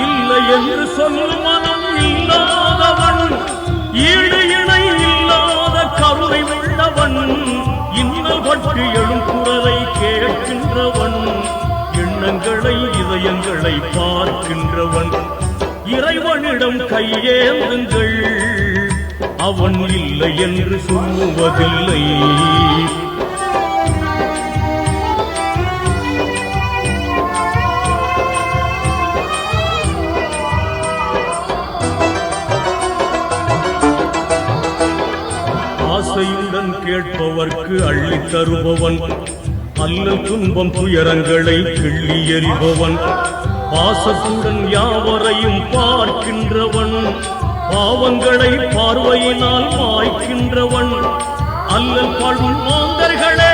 இல்லை என்று சொல்லும் மனம் இல்லாதவன், ஈடு இணை இல்லாத கருணை உள்ளவன், இன்னல் பற்றி எழும் குரலை கேட்கின்றவன், எண்ணங்களை இதயங்களை பார்க்கின்றவன், இறைவனிடம் கையேந்துங்கள், அவன் இல்லை என்று சொல்லுவதில்லை. ஆசையுடன் கேட்பவர்க்கு அள்ளி தருபவன், அல்லல் துன்பம் துயரங்களை கிள்ளி எறிபவன், பாசத்துடன் யாவரையும் பார்க்கின்றவன், பாவங்களை பார்வையினால் மாய்க்கின்றவன், அல்லல் படும் மாந்தர்களே